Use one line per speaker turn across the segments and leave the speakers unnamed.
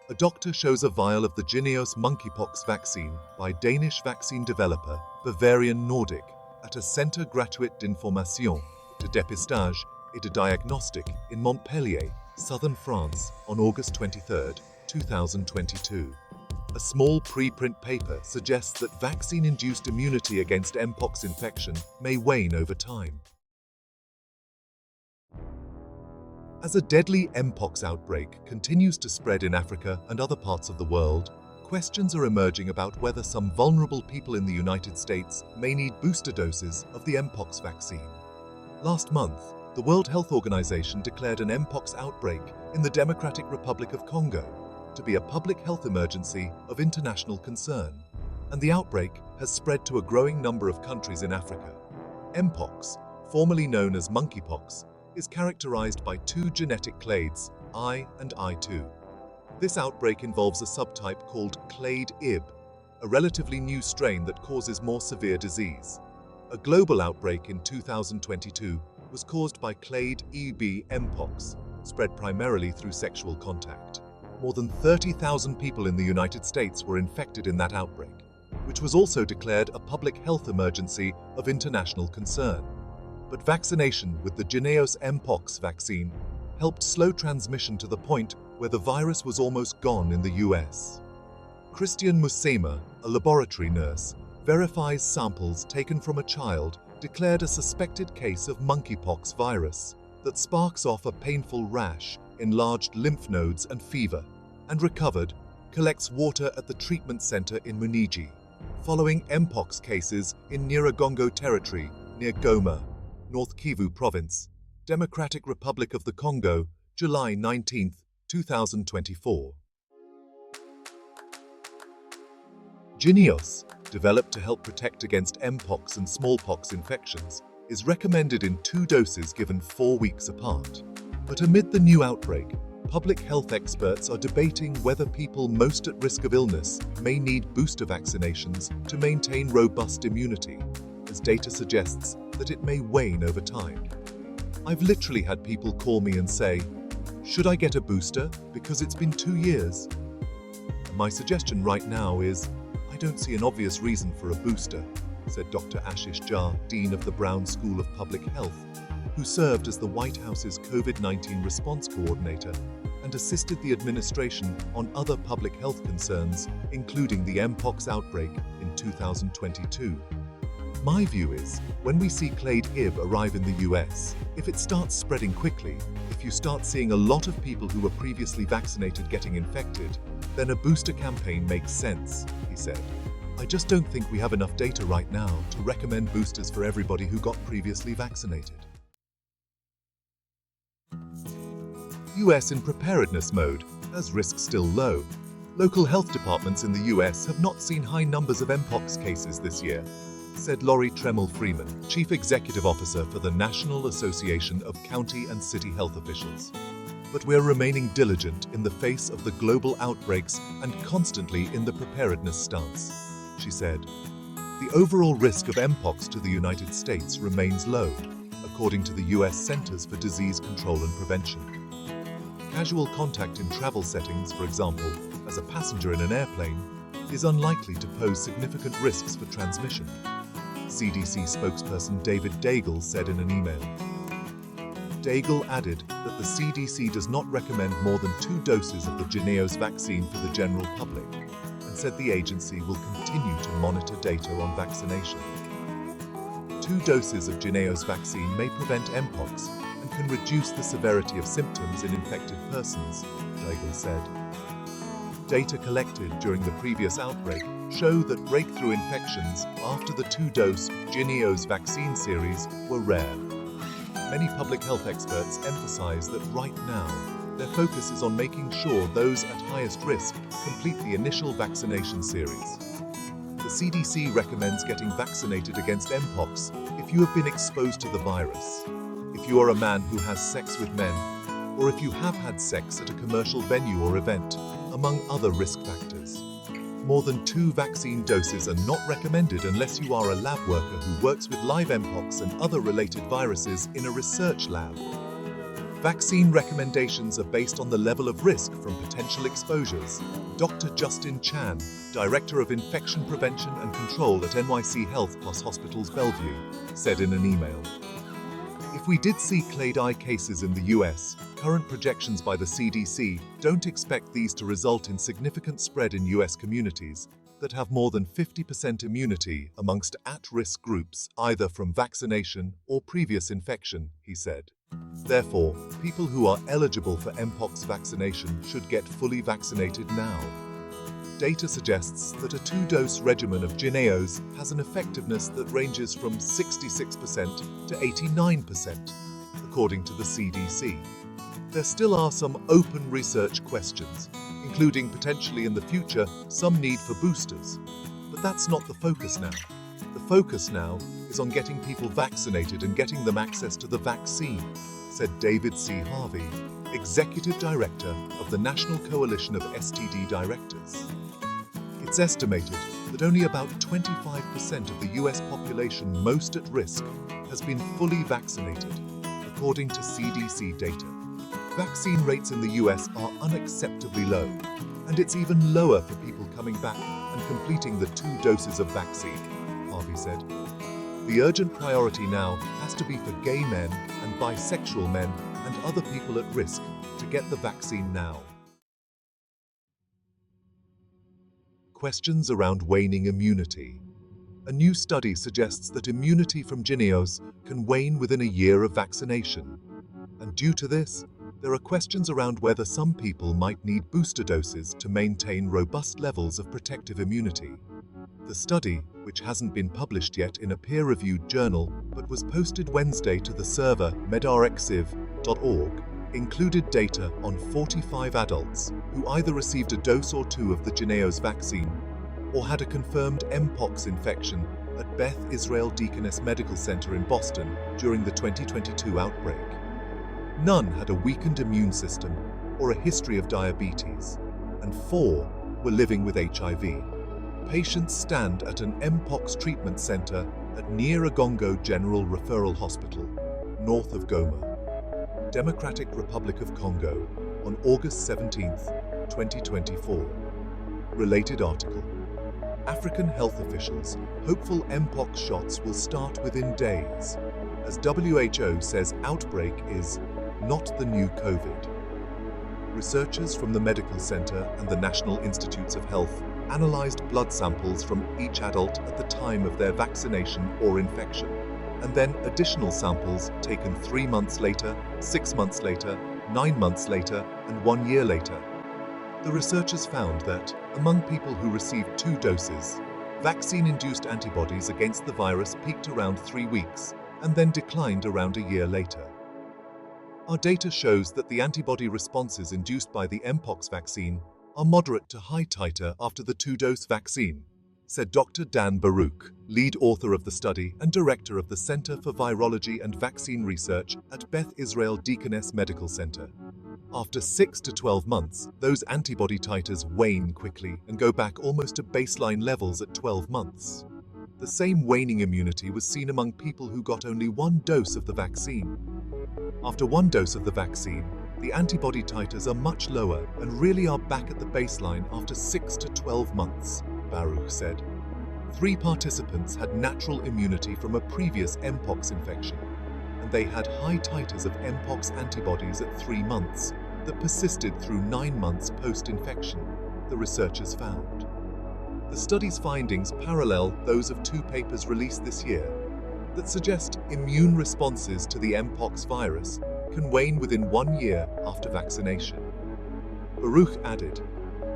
A doctor shows a vial of the Jynneos monkeypox vaccine by Danish vaccine developer Bavarian Nordic at a Centre Gratuit d'Information de Dépistage et de Diagnostic in Montpellier, southern France, on August 23, 2022. A small preprint paper suggests that vaccine-induced immunity against Mpox infection may wane over time. As a deadly Mpox outbreak continues to spread in Africa and other parts of the world, questions are emerging about whether some vulnerable people in the United States may need booster doses of the Mpox vaccine. Last month, the World Health Organization declared an Mpox outbreak in the Democratic Republic of Congo to be a public health emergency of international concern, and the outbreak has spread to a growing number of countries in Africa. Mpox, formerly known as monkeypox, is characterized by two genetic clades, I and I2. This outbreak involves a subtype called clade IB, a relatively new strain that causes more severe disease. A global outbreak in 2022 was caused by clade EB Mpox, spread primarily through sexual contact. More than 30,000 people in the United States were infected in that outbreak, which was also declared a public health emergency of international concern. But vaccination with the Jynneos Mpox vaccine helped slow transmission to the point where the virus was almost gone in the US. Christian Musema, a laboratory nurse, verifies samples taken from a child declared a suspected case of monkeypox virus that sparks off a painful rash, enlarged lymph nodes and fever, and recovered, collects water at the treatment center in Muniji, following Mpox cases in Nyiragongo territory near Goma, North Kivu Province, Democratic Republic of the Congo, July 19, 2024. Jynneos, developed to help protect against Mpox and smallpox infections, is recommended in 2 doses given 4 weeks apart. But amid the new outbreak, public health experts are debating whether people most at risk of illness may need booster vaccinations to maintain robust immunity, as data suggests that it may wane over time. I've literally had people call me and say, "Should I get a booster? Because it's been 2 years." My suggestion right now is, I don't see an obvious reason for a booster, said Dr. Ashish Jha, Dean of the Brown School of Public Health, who served as the White House's COVID-19 response coordinator and assisted the administration on other public health concerns, including the Mpox outbreak in 2022. My view is, when we see clade IB arrive in the US, if it starts spreading quickly, if you start seeing a lot of people who were previously vaccinated getting infected, then a booster campaign makes sense, he said. I just don't think we have enough data right now to recommend boosters for everybody who got previously vaccinated. US in preparedness mode, as risks still low. Local health departments in the US have not seen high numbers of Mpox cases this year, said Lori Tremmell Freeman, Chief Executive Officer for the National Association of County and City Health Officials. But we're remaining diligent in the face of the global outbreaks and constantly in the preparedness stance, she said. The overall risk of Mpox to the United States remains low, according to the US Centers for Disease Control and Prevention. Casual contact in travel settings, for example, as a passenger in an airplane, is unlikely to pose significant risks for transmission, CDC spokesperson David Daigle said in an email. Daigle added that the CDC does not recommend more than 2 doses of the Jynneos vaccine for the general public, and said the agency will continue to monitor data on vaccination. 2 doses of Jynneos vaccine may prevent Mpox and can reduce the severity of symptoms in infected persons, Daigle said. Data collected during the previous outbreak show that breakthrough infections after the 2-dose Jynneos vaccine series were rare. Many public health experts emphasize that right now, their focus is on making sure those at highest risk complete the initial vaccination series. The CDC recommends getting vaccinated against Mpox if you have been exposed to the virus, if you are a man who has sex with men, or if you have had sex at a commercial venue or event, among other risk factors. More than 2 vaccine doses are not recommended unless you are a lab worker who works with live Mpox and other related viruses in a research lab. Vaccine recommendations are based on the level of risk from potential exposures, Dr. Justin Chan, Director of Infection Prevention and Control at NYC Health Plus Hospitals Bellevue, said in an email. If we did see clade I cases in the US, current projections by the CDC don't expect these to result in significant spread in US communities that have more than 50% immunity amongst at-risk groups, either from vaccination or previous infection, he said. Therefore, people who are eligible for Mpox vaccination should get fully vaccinated now. Data suggests that a two-dose regimen of Jynneos has an effectiveness that ranges from 66% to 89%, according to the CDC. There still are some open research questions, including potentially in the future some need for boosters. But that's not the focus now. The focus now is on getting people vaccinated and getting them access to the vaccine, said David C. Harvey, Executive Director of the National Coalition of STD Directors. It's estimated that only about 25% of the US population most at risk has been fully vaccinated, according to CDC data. Vaccine rates in the US are unacceptably low, and it's even lower for people coming back and completing the 2 doses of vaccine, Harvey said. The urgent priority now has to be for gay men and bisexual men and other people at risk to get the vaccine now. Questions around waning immunity. A new study suggests that immunity from Jynneos can wane within a year of vaccination. And due to this, there are questions around whether some people might need booster doses to maintain robust levels of protective immunity. The study, which hasn't been published yet in a peer-reviewed journal but was posted Wednesday to the server medrxiv.org, included data on 45 adults who either received a dose or 2 of the Jynneos vaccine or had a confirmed Mpox infection at Beth Israel Deaconess Medical Center in Boston during the 2022 outbreak. None had a weakened immune system or a history of diabetes, and 4 were living with HIV. Patients stand at an Mpox treatment center at Nyiragongo General Referral Hospital, north of Goma, Democratic Republic of Congo, on August 17, 2024. Related article. African health officials hopeful Mpox shots will start within days, as WHO says outbreak is not the new COVID. Researchers from the Medical Center and the National Institutes of Health analyzed blood samples from each adult at the time of their vaccination or infection, and then additional samples taken 3 months later, 6 months later, 9 months later, and 1 year later. The researchers found that, among people who received 2 doses, vaccine-induced antibodies against the virus peaked around 3 weeks and then declined around a year later. Our data shows that the antibody responses induced by the Mpox vaccine are moderate to high titer after the 2-dose vaccine, said Dr. Dan Baruch, lead author of the study and director of the Center for Virology and Vaccine Research at Beth Israel Deaconess Medical Center. After 6 to 12 months, those antibody titers wane quickly and go back almost to baseline levels at 12 months. The same waning immunity was seen among people who got only 1 dose of the vaccine. After 1 dose of the vaccine, the antibody titers are much lower and really are back at the baseline after 6 to 12 months, Baruch said. 3 participants had natural immunity from a previous Mpox infection, and they had high titers of Mpox antibodies at 3 months that persisted through 9 months post-infection, the researchers found. The study's findings parallel those of 2 papers released this year that suggest immune responses to the Mpox virus can wane within 1 year after vaccination. Baruch added,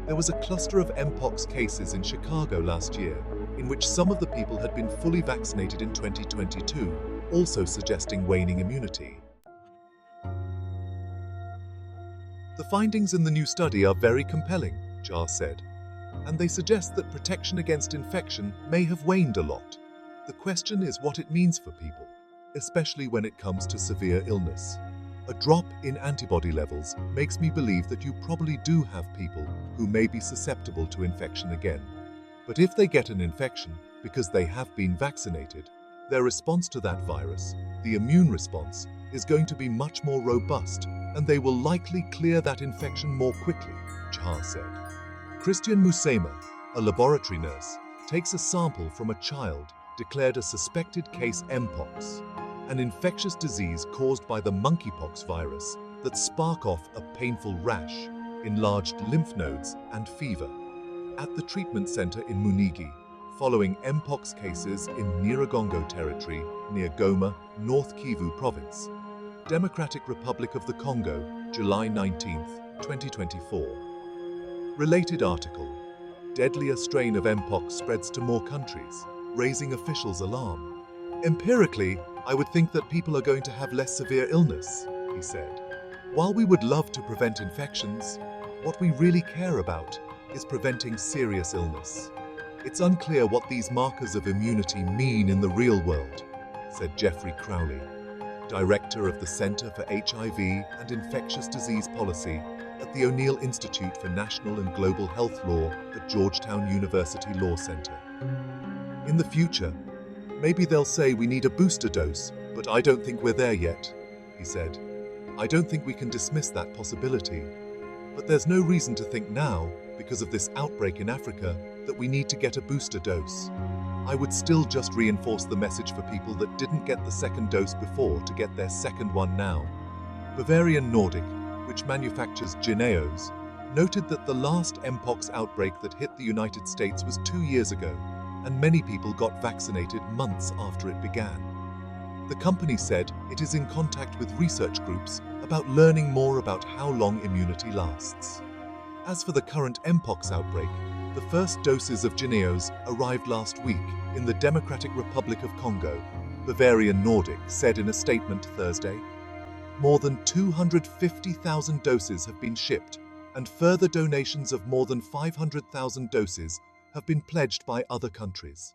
there was a cluster of Mpox cases in Chicago last year, in which some of the people had been fully vaccinated in 2022, also suggesting waning immunity. The findings in the new study are very compelling, Jar said, and they suggest that protection against infection may have waned a lot. The question is what it means for people, especially when it comes to severe illness. A drop in antibody levels makes me believe that you probably do have people who may be susceptible to infection again. But if they get an infection because they have been vaccinated, their response to that virus, the immune response, is going to be much more robust, and they will likely clear that infection more quickly, Char said. Christian Musema, a laboratory nurse, takes a sample from a child declared a suspected case Mpox, an infectious disease caused by the monkeypox virus that spark off a painful rash, enlarged lymph nodes, and fever. At the treatment center in Munigi, following Mpox cases in Nyiragongo territory near Goma, North Kivu province. Democratic Republic of the Congo, July 19, 2024. Related article. Deadlier strain of Mpox spreads to more countries, raising officials' alarm. Empirically, I would think that people are going to have less severe illness, he said. While we would love to prevent infections, what we really care about is preventing serious illness. It's unclear what these markers of immunity mean in the real world, said Jeffrey Crowley, director of the Center for HIV and Infectious Disease Policy at the O'Neill Institute for National and Global Health Law at Georgetown University Law Center. In the future, maybe they'll say we need a booster dose, but I don't think we're there yet, he said. I don't think we can dismiss that possibility. But there's no reason to think now, because of this outbreak in Africa, that we need to get a booster dose. I would still just reinforce the message for people that didn't get the second dose before to get their second one now. Bavarian Nordic, which manufactures Jynneos, noted that the last Mpox outbreak that hit the United States was 2 years ago, and many people got vaccinated months after it began. The company said it is in contact with research groups about learning more about how long immunity lasts. As for the current Mpox outbreak, the first doses of Jynneos arrived last week in the Democratic Republic of Congo, Bavarian Nordic said in a statement Thursday. More than 250,000 doses have been shipped, and further donations of more than 500,000 doses have been pledged by other countries.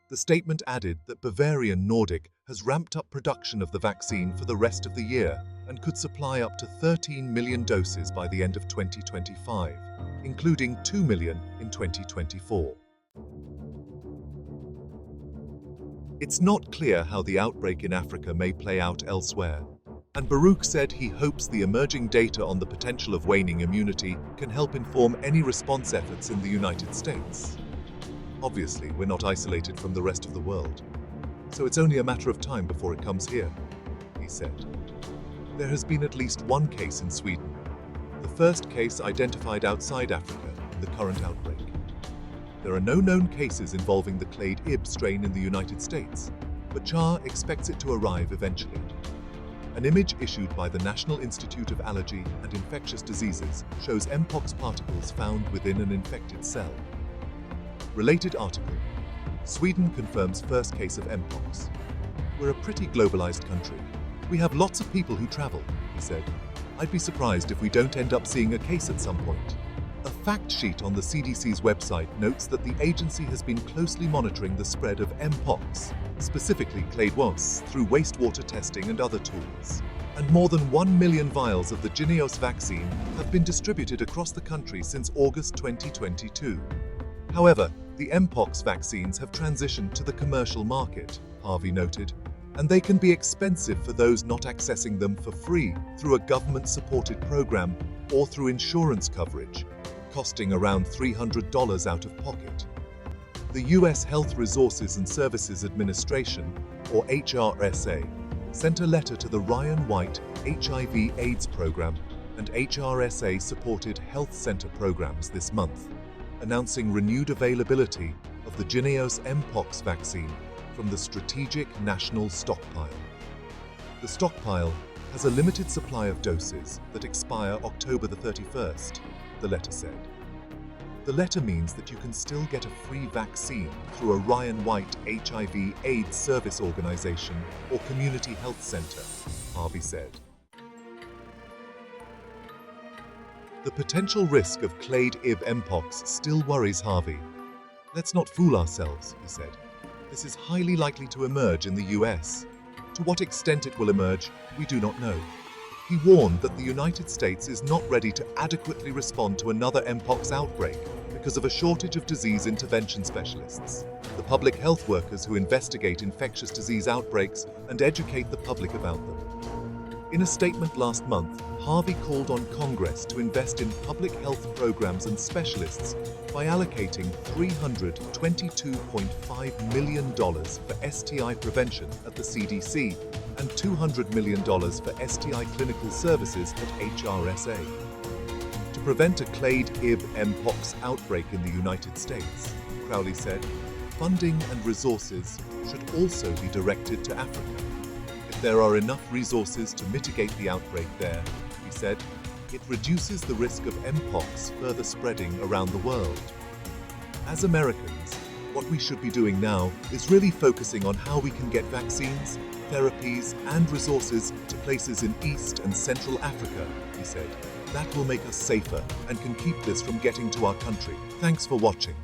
The statement added that Bavarian Nordic has ramped up production of the vaccine for the rest of the year and could supply up to 13 million doses by the end of 2025, including 2 million in 2024. It's not clear how the outbreak in Africa may play out elsewhere, and Baruch said he hopes the emerging data on the potential of waning immunity can help inform any response efforts in the United States. Obviously, we're not isolated from the rest of the world, so it's only a matter of time before it comes here, he said. There has been at least one case in Sweden, the first case identified outside Africa in the current outbreak. There are no known cases involving the clade Ib strain in the United States, but Char expects it to arrive eventually. An image issued by the National Institute of Allergy and Infectious Diseases shows Mpox particles found within an infected cell. Related article. Sweden confirms first case of Mpox. We're a pretty globalized country. We have lots of people who travel, he said. I'd be surprised if we don't end up seeing a case at some point. A fact sheet on the CDC's website notes that the agency has been closely monitoring the spread of Mpox, specifically clade 1, through wastewater testing and other tools. And more than 1 million vials of the Jynneos vaccine have been distributed across the country since August 2022. However, the Mpox vaccines have transitioned to the commercial market, Harvey noted, and they can be expensive for those not accessing them for free through a government-supported program or through insurance coverage, costing around $300 out of pocket. The U.S. Health Resources and Services Administration, or HRSA, sent a letter to the Ryan White HIV/AIDS program and HRSA-supported health center programs this month, announcing renewed availability of the Jynneos Mpox vaccine from the Strategic National Stockpile. The stockpile has a limited supply of doses that expire October the 31st, the letter said. The letter means that you can still get a free vaccine through a Ryan White HIV/AIDS service organization or community health center, Harvey said. The potential risk of clade Ib Mpox still worries Harvey. Let's not fool ourselves, he said. This is highly likely to emerge in the US. To what extent it will emerge, we do not know. He warned that the United States is not ready to adequately respond to another Mpox outbreak because of a shortage of disease intervention specialists, the public health workers who investigate infectious disease outbreaks and educate the public about them. In a statement last month, Harvey called on Congress to invest in public health programs and specialists by allocating $322.5 million for STI prevention at the CDC and $200 million for STI clinical services at HRSA. To prevent a clade-Ib Mpox outbreak in the United States, Crowley said, funding and resources should also be directed to Africa. If there are enough resources to mitigate the outbreak there, he said, it reduces the risk of Mpox further spreading around the world. As Americans, what we should be doing now is really focusing on how we can get vaccines, therapies, and resources to places in East and Central Africa, he said. That will make us safer and can keep this from getting to our country. Thanks for watching.